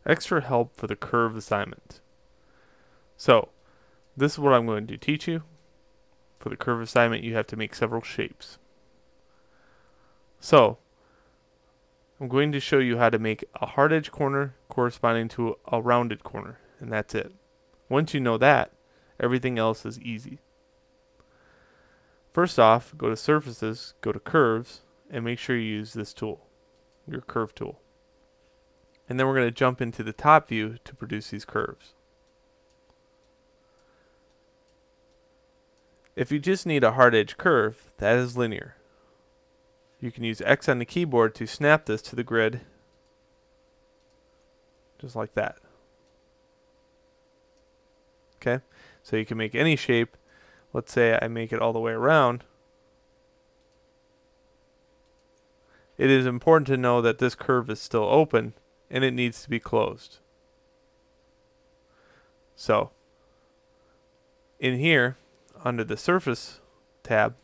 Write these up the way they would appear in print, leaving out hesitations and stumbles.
extra help for the curve assignment. So, this is what I'm going to teach you. For the curve assignment, you have to make several shapes. So, I'm going to show you how to make a hard edge corner corresponding to a rounded corner, and that's it. Once you know that, everything else is easy. First off, go to Surfaces, go to Curves, and make sure you use this tool, your Curve tool. And then we're going to jump into the top view to produce these curves. If you just need a hard edge curve, that is linear. You can use X on the keyboard to snap this to the grid, just like that. Okay, so you can make any shape. Let's say I make it all the way around. It is important to know that this curve is still open and it needs to be closed. So, in here, under the Surface tab,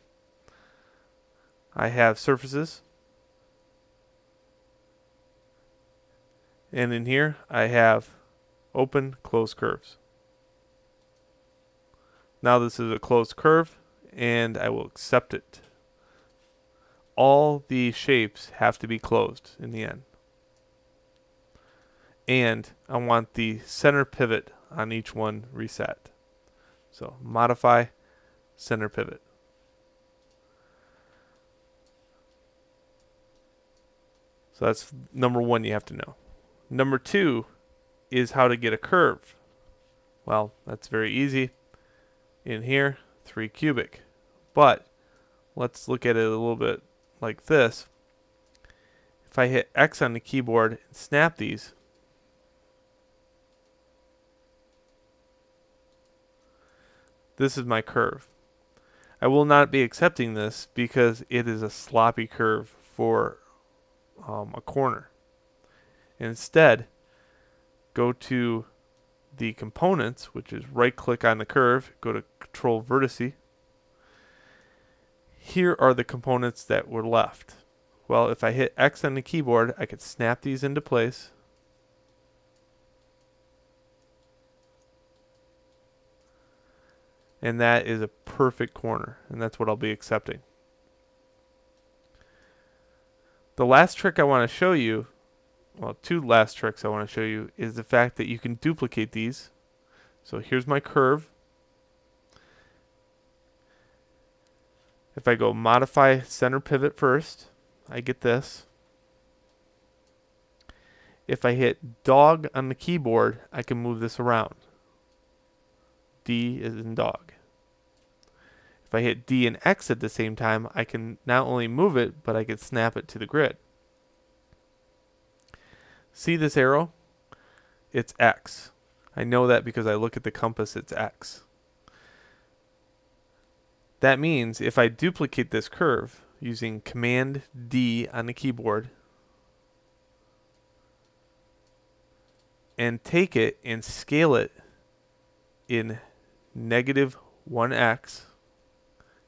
I have Surfaces. And in here, I have Open, Close Curves. Now this is a closed curve, and I will accept it. All the shapes have to be closed in the end. And I want the center pivot on each one reset. So modify, center pivot. So that's number one you have to know. Number two is how to get a curve. Well, that's very easy. In here, 3 cubic. But let's look at it a little bit like this. If I hit X on the keyboard and snap these, this is my curve. I will not be accepting this because it is a sloppy curve for a corner. Instead, go to the components, which is right click on the curve, go to Control Vertice. Here are the components that were left. Well, if I hit X on the keyboard, I could snap these into place. And that is a perfect corner, and that's what I'll be accepting. The last trick I want to show you, well, two last tricks I want to show you, is the fact that you can duplicate these. So here's my curve. If I go modify center pivot first, I get this. If I hit dog on the keyboard, I can move this around. D is in dog. If I hit D and X at the same time, I can not only move it, but I can snap it to the grid. See this arrow? It's X. I know that because I look at the compass, it's X. That means if I duplicate this curve using Command D on the keyboard and take it and scale it in -1x,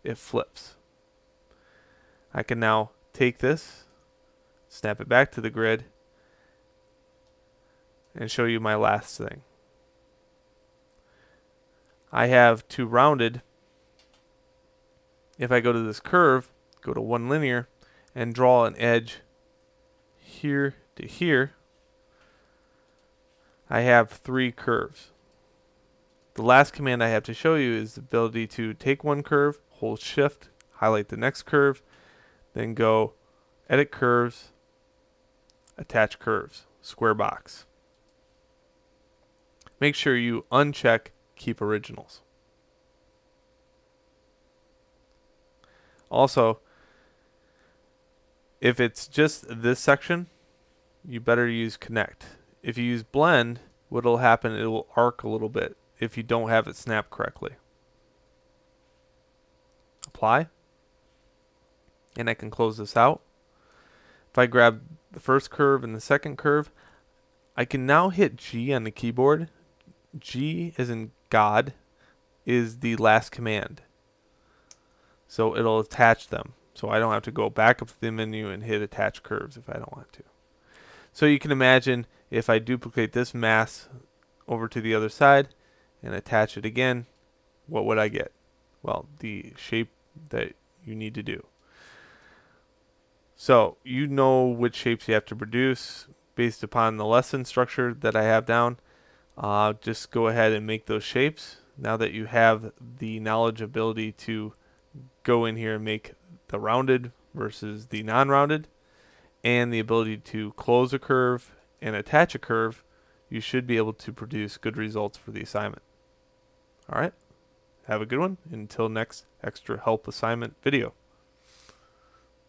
it flips. I can now take this, snap it back to the grid, and show you my last thing. I have two rounded. If I go to this curve, go to one linear, and draw an edge here to here, I have 3 curves. The last command I have to show you is the ability to take one curve, hold shift, highlight the next curve, then go edit curves, attach curves, square box. Make sure you uncheck keep originals. Also, if it's just this section, you better use connect. If you use blend, what will happen, it will arc a little bit if you don't have it snapped correctly. Apply. And I can close this out. If I grab the first curve and the second curve, I can now hit G on the keyboard. G as in God is the last command. So it'll attach them. So I don't have to go back up to the menu and hit attach curves if I don't want to. So you can imagine If I duplicate this mass over to the other side and attach it again, what would I get? Well, the shape that you need to do. So you know which shapes you have to produce based upon the lesson structure that I have down. Just go ahead and make those shapes. Now that you have the knowledge ability to go in here and make the rounded versus the non-rounded, and the ability to close a curve and attach a curve, you should be able to produce good results for the assignment. All right, have a good one. Until next extra help assignment video.